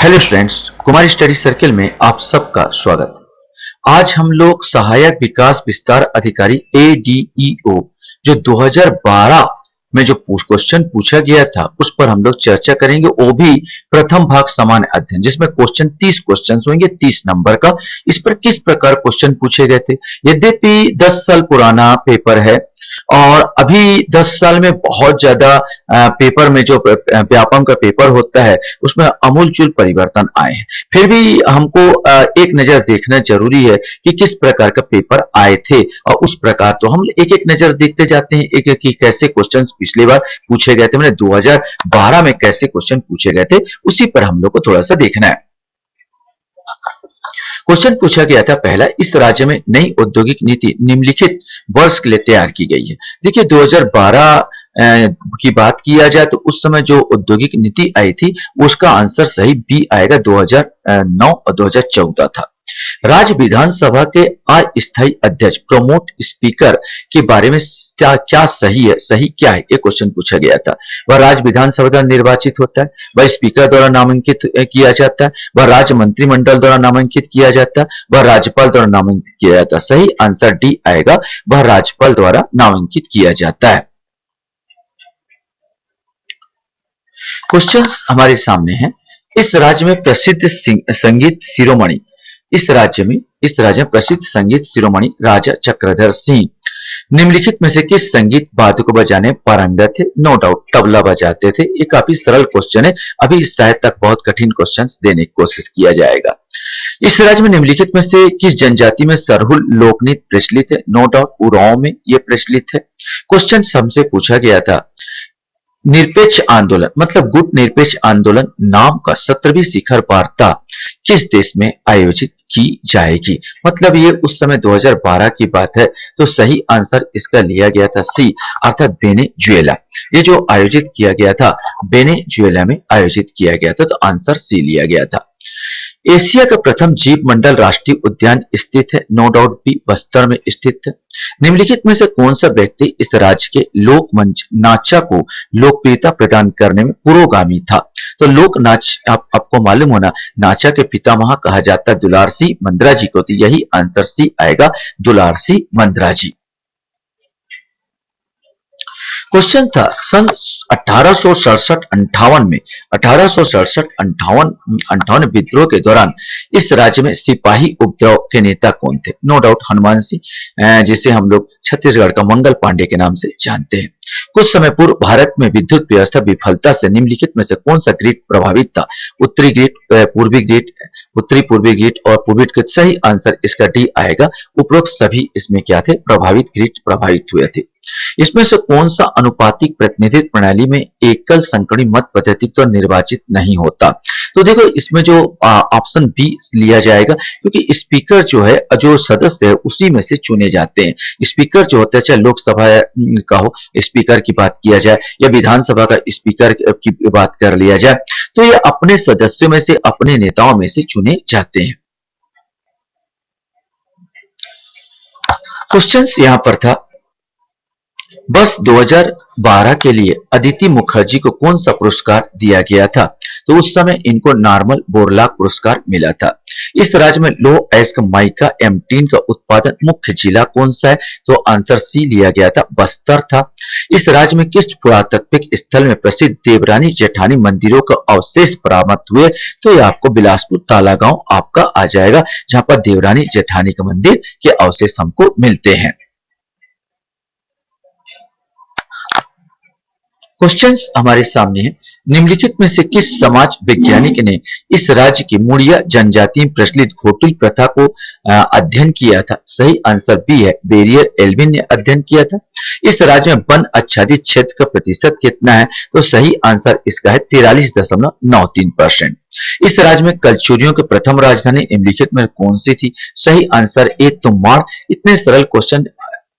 Hello students, कुमारी study circle में आप सबका स्वागत। आज हम लोग सहायक विकास विस्तार अधिकारी ADEO जो 2012 में जो क्वेश्चन पूछा गया था उस पर हम लोग चर्चा करेंगे। वो भी प्रथम भाग सामान्य अध्ययन, जिसमें क्वेश्चन 30 क्वेश्चन होंगे 30 नंबर का। इस पर किस प्रकार क्वेश्चन पूछे गए थे। यद्यपि 10 साल पुराना पेपर है और अभी 10 साल में बहुत ज्यादा पेपर में जो व्यापम का पेपर होता है उसमें अमूलचूल परिवर्तन आए हैं, फिर भी हमको एक नजर देखना जरूरी है कि किस प्रकार का पेपर आए थे। और उस प्रकार तो हम एक एक नजर देखते जाते हैं एक एक कि कैसे क्वेश्चंस पिछली बार पूछे गए थे, मैंने 2012 में कैसे क्वेश्चन पूछे गए थे उसी पर हम लोग को थोड़ा सा देखना है। क्वेश्चन पूछा गया था पहला, इस राज्य में नई औद्योगिक नीति निम्नलिखित वर्ष के लिए तैयार की गई है। देखिए 2012 की बात किया जाए तो उस समय जो औद्योगिक नीति आई थी उसका आंसर सही बी आएगा। 2009 और 2014 था। राज्य विधानसभा के अस्थायी अध्यक्ष प्रमोट स्पीकर के बारे में क्या सही है, सही क्या है, ये क्वेश्चन पूछा गया था। वह राज्य विधानसभा द्वारा निर्वाचित होता है, वह स्पीकर द्वारा नामांकित किया जाता है, वह राज्य मंत्रिमंडल द्वारा नामांकित किया जाता है, वह राज्यपाल द्वारा नामांकित किया जाता है। सही आंसर डी आएगा, वह राज्यपाल द्वारा नामांकित किया जाता है। क्वेश्चन हमारे सामने है, इस राज्य में प्रसिद्ध संगीत शिरोमणि इस राज्य में प्रसिद्ध संगीत शिरोमणि राजा चक्रधर सिंह निम्नलिखित में से किस संगीत वाद्य को बजाने पारंगत थे। नो डाउट तबला बजाते थे। ये काफी सरल क्वेश्चन है, अभी शायद तक बहुत कठिन क्वेश्चंस देने की कोशिश किया जाएगा। इस राज्य में निम्नलिखित में से किस जनजाति में सरहुल लोकनृत्य प्रचलित है। नो डाउट उरांव में यह प्रचलित है। क्वेश्चन हमसे पूछा गया था, निरपेक्ष आंदोलन मतलब गुट निरपेक्ष आंदोलन नाम का 17वीं शिखर वार्ता किस देश में आयोजित की जाएगी। मतलब ये उस समय 2012 की बात है, तो सही आंसर इसका लिया गया था सी, अर्थात वेनेजुएला। ये जो आयोजित किया गया था वेनेजुएला में आयोजित किया गया था, तो आंसर सी लिया गया था। एशिया का प्रथम जीव मंडल राष्ट्रीय उद्यान स्थित है। नो डाउट बी बस्तर में स्थित है। निम्नलिखित में से कौन सा व्यक्ति इस राज्य के लोक मंच नाचा को लोकप्रियता प्रदान करने में पुरोगामी था। तो लोक नाच आपको मालूम होना, नाचा के पितामह कहा जाता है दुलार सिंह मंद्रा जी को, तो यही आंसर सी आएगा, दुलार सिंह मंद्रा जी। क्वेश्चन था, सन 1867-58 में 1867-58 विद्रोह के दौरान इस राज्य में सिपाही उपद्रव के नेता कौन थे। नो डाउट हनुमान सिंह, जिसे हम लोग छत्तीसगढ़ का मंगल पांडे के नाम से जानते हैं। कुछ समय पूर्व भारत में विद्युत व्यवस्था विफलता से निम्नलिखित में से कौन सा ग्रिड प्रभावित था। उत्तरी ग्रिड, पूर्वी ग्रिड, उत्तरी पूर्वी ग्रिड और पूर्वी ग्रिड। सही आंसर इसका डी आएगा। उपरोक्त सभी इसमें क्या थे, प्रभावित ग्रिड प्रभावित हुए थे। इसमें से कौन सा अनुपातिक प्रतिनिधित्व प्रणाली में एकल संकरी मत पद्धति तो निर्वाचित नहीं होता। तो देखो इसमें जो ऑप्शन बी लिया जाएगा, क्योंकि स्पीकर जो है, जो सदस्य है उसी में से चुने जाते हैं। स्पीकर जो होता है, चाहे लोकसभा का हो स्पीकर की बात किया जाए या विधानसभा का स्पीकर की बात कर लिया जाए, तो ये अपने सदस्यों में से, अपने नेताओं में से चुने जाते हैं। क्वेश्चन यहां पर था, वर्ष 2012 के लिए अदिति मुखर्जी को कौन सा पुरस्कार दिया गया था। तो उस समय इनको नॉर्मल बोरलॉग पुरस्कार मिला था। इस राज्य में लो एस्क माइका M10 का उत्पादन मुख्य जिला कौन सा है। तो आंसर सी लिया गया था, बस्तर था। इस राज्य में किस पुरातात्विक स्थल में प्रसिद्ध देवरानी जेठानी मंदिरों का अवशेष बरामद हुए। तो ये आपको बिलासपुर तालागांव आपका आ जाएगा, जहां पर देवरानी जेठानी का मंदिर के अवशेष हमको मिलते हैं। क्वेश्चंस हमारे सामने है, निम्नलिखित में से किस समाज वैज्ञानिक ने इस राज्य की मुड़िया जनजाति में प्रचलित घोटुल प्रथा को अध्ययन किया था। सही आंसर बी है, बेरियर एल्विन ने अध्ययन किया था। इस राज्य में वन आच्छादित क्षेत्र का प्रतिशत कितना है। तो सही आंसर इसका है 43.93%। इस राज्य में कलचुरियों की प्रथम राजधानी निम्नलिखित में कौन सी थी। सही आंसर ए तुम्बाड़। इतने सरल क्वेश्चन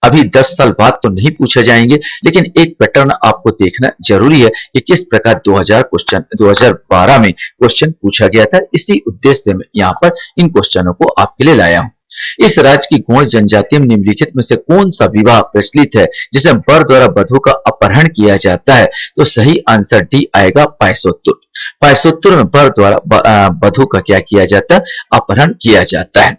अभी 10 साल बाद तो नहीं पूछे जाएंगे, लेकिन एक पैटर्न आपको देखना जरूरी है कि किस प्रकार 2012 में क्वेश्चन पूछा गया था। इसी उद्देश्य से मैं यहाँ पर इन क्वेश्चनों को आपके लिए लाया हूं। इस राज्य की गौड़ जनजाति में निम्नलिखित में से कौन सा विवाह प्रचलित है जिसमें वर द्वारा वधु का अपहरण किया जाता है? तो सही आंसर डी आएगा, पायसोत्तुर। पायसोत्तुर में वर द्वारा वधु का क्या किया जाता है? अपहरण किया जाता है।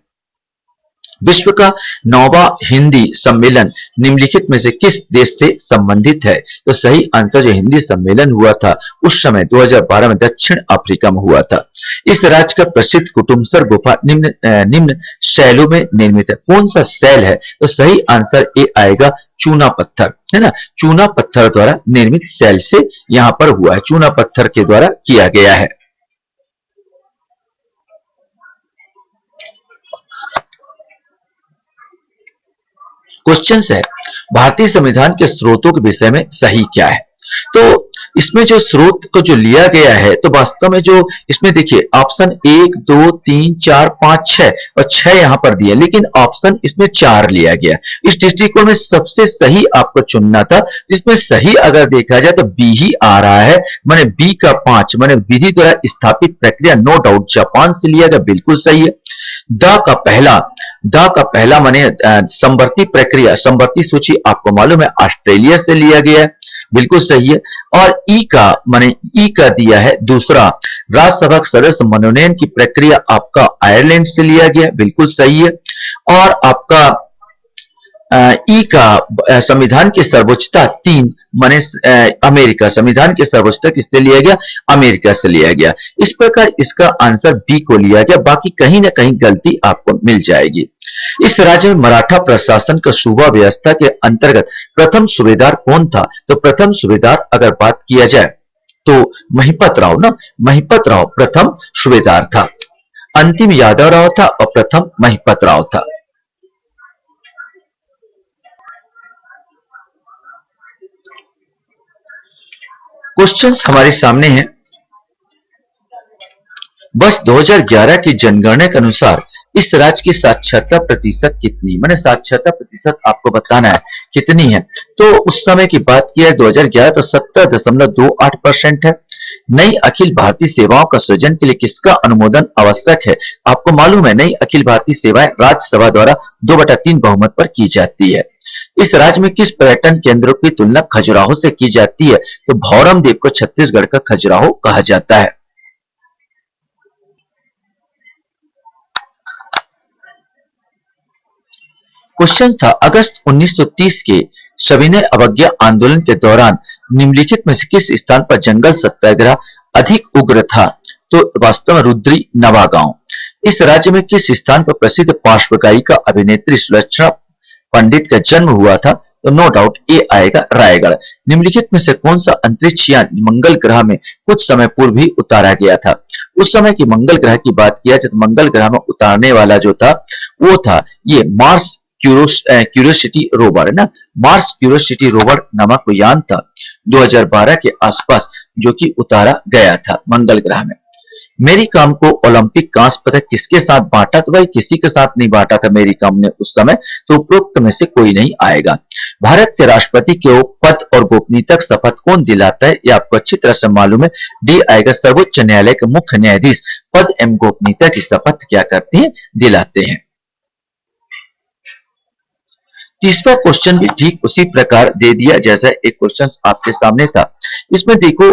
विश्व का 9वां हिंदी सम्मेलन निम्नलिखित में से किस देश से संबंधित है? तो सही आंसर जो हिंदी सम्मेलन हुआ था उस समय 2012 में दक्षिण अफ्रीका में हुआ था। इस राज्य का प्रसिद्ध कुटुम्बसर गुफा निम्न शैलों में निर्मित है। कौन सा शैल है? तो सही आंसर ए आएगा, चूना पत्थर, है ना। चूना पत्थर द्वारा निर्मित शैल से यहां पर हुआ है, चूना पत्थर के द्वारा किया गया है। क्वेश्चन है, भारतीय संविधान के स्रोतों के विषय में सही क्या है? तो इसमें जो स्रोत को जो लिया गया है, तो वास्तव में जो इसमें देखिए ऑप्शन 1 2 3 4 5 6 और 6 यहां पर दिए, लेकिन ऑप्शन इसमें 4 लिया गया। इस दृष्टिकोण में सबसे सही आपको चुनना था, जिसमें सही अगर देखा जाए तो बी ही आ रहा है, माने बी का 5 माने विधि द्वारा स्थापित प्रक्रिया, नो डाउट जापान से लिया गया, बिल्कुल सही है। द का पहला माने समवर्ती प्रक्रिया, समवर्ती सूची आपको मालूम है ऑस्ट्रेलिया से लिया गया है, बिल्कुल सही है। और ई का माने ई का दिया है दूसरा, राज्यसभा सदस्य मनोनयन की प्रक्रिया आपका आयरलैंड से लिया गया, बिल्कुल सही है। और आपका ई का संविधान की सर्वोच्चता 3 माने अमेरिका, संविधान की सर्वोच्चता किससे लिया गया? अमेरिका से लिया गया। इस प्रकार इसका आंसर बी को लिया गया, बाकी कहीं ना कहीं गलती आपको मिल जाएगी। इस राज्य में मराठा प्रशासन का सूबा व्यवस्था के अंतर्गत प्रथम सूबेदार कौन था? तो प्रथम सूबेदार अगर बात किया जाए तो महिपत राव ना, महिपत राव प्रथम सूबेदार था। अंतिम यादव राव था और प्रथम महिपत राव था। क्वेश्चंस हमारे सामने हैं। वर्ष 2011 की जनगणना के अनुसार इस राज्य की साक्षरता प्रतिशत कितनी, माने साक्षरता प्रतिशत आपको बताना है कितनी है। तो उस समय की बात की है 2011 तो 70.28% है। नई अखिल भारतीय सेवाओं का सृजन के लिए किसका अनुमोदन आवश्यक है? आपको मालूम है नई अखिल भारतीय सेवाएं राज्यसभा द्वारा 2/3 बहुमत पर की जाती है। इस राज्य में किस पर्यटन केंद्रों की तुलना खजुराहो से की जाती है? तो भौरम देव को छत्तीसगढ़ का खजुराहो कहा जाता है। क्वेश्चन था, अगस्त 1930 के सविनय अवज्ञा आंदोलन के दौरान निम्नलिखित में से किस स्थान पर जंगल सत्याग्रह अधिक उग्र था? तो वास्तव में रुद्री नवागांव। इस राज्य में किस स्थान पर प्रसिद्ध पार्श्व गायिका अभिनेत्री सुलक्षणा पंडित का जन्म हुआ था? तो नो डाउट ए आएगा, रायगढ़। निम्नलिखित में से कौन सा अंतरिक्ष यान मंगल ग्रह में कुछ समय पूर्व ही उतारा गया था? उस समय की मंगल ग्रह की बात किया जाए तो मंगल ग्रह में उतारने वाला जो था वो था ये मार्स क्यूरियोसिटी रोवर, है ना। मार्स क्यूरियोसिटी रोवर नामक कोई यान था 2012 के आसपास जो कि उतारा गया था मंगल ग्रह में। मेरी कॉम को ओलंपिक कांस्य पदक किसके साथ बांटा? तो भाई किसी के साथ नहीं बांटा था मेरी कॉम ने उस समय, तो उपरोक्त में से कोई नहीं आएगा। भारत के राष्ट्रपति को पद और गोपनीयता की शपथ कौन दिलाता है? ये आपको अच्छी तरह से मालूम है, डी आएगा, सर्वोच्च न्यायालय के मुख्य न्यायाधीश पद एवं गोपनीयता की शपथ क्या करते हैं? दिलाते हैं। तीसरा क्वेश्चन भी ठीक उसी प्रकार दे दिया जैसा एक क्वेश्चन आपके सामने था। इसमें देखो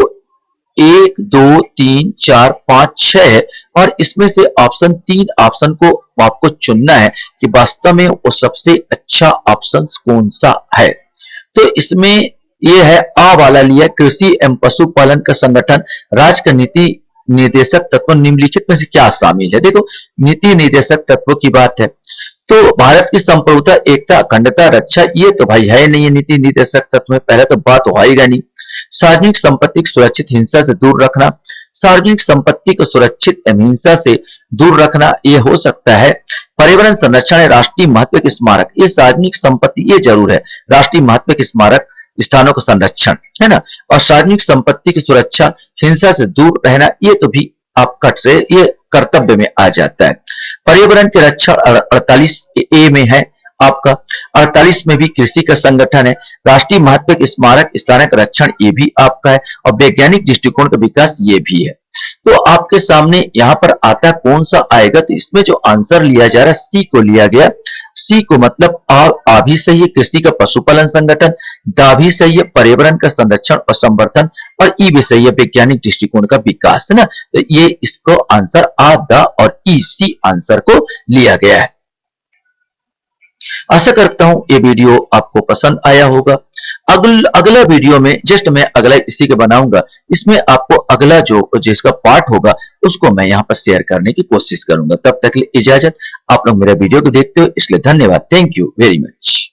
1 2 3 4 5 6 है और इसमें से ऑप्शन 3 ऑप्शन को आपको चुनना है कि वास्तव में वो सबसे अच्छा ऑप्शन कौन सा है। तो इसमें ये है आ वाला लिया, कृषि एवं पशुपालन का संगठन, राज्य का नीति निर्देशक तत्व निम्नलिखित में से क्या शामिल है? देखो नीति निर्देशक तत्वों की बात है तो भारत की संप्रभुता, एकता, अखंडता, रक्षा, ये तो भाई है नहीं है नीति निर्देशक तत्व में, पहले तो बात होएगा नहीं। सार्वजनिक संपत्ति को सुरक्षित हिंसा से दूर रखना, सार्वजनिक संपत्ति को सुरक्षित एवं हिंसा से दूर रखना ये हो सकता है। पर्यावरण संरक्षण है, राष्ट्रीय महत्व के स्मारक, ये सार्वजनिक संपत्ति ये जरूर है, राष्ट्रीय महत्व के स्मारक स्थानों का संरक्षण, है ना। और सार्वजनिक संपत्ति की सुरक्षा, हिंसा से दूर रहना, ये तो भी आप कट से ये कर्तव्य में आ जाता है। पर्यावरण की रक्षा 48 ए में है आपका, 48 में भी कृषि का संगठन है, राष्ट्रीय महत्व के स्मारक स्थानक रक्षण ये भी आपका है और वैज्ञानिक दृष्टिकोण का विकास ये भी है। तो आपके सामने यहाँ पर आता कौन सा आएगा, तो इसमें जो आंसर लिया जा रहा है सी को लिया गया। सी को मतलब आ भी सही है, कृषि का पशुपालन संगठन, दा भी सही है, पर्यावरण का संरक्षण और संवर्धन, और ई भी सही है, वैज्ञानिक दृष्टिकोण का विकास, है ना। तो ये इसको आंसर आ, दा और ई, सी आंसर को लिया गया है। आशा करता हूं ये वीडियो आपको पसंद आया होगा। अगला वीडियो में जस्ट मैं अगला इसी के बनाऊंगा, इसमें आपको अगला जो जिसका पार्ट होगा उसको मैं यहाँ पर शेयर करने की कोशिश करूंगा। तब तक के लिए इजाजत। आप लोग मेरा वीडियो को देखते हो इसलिए धन्यवाद। Thank you very much.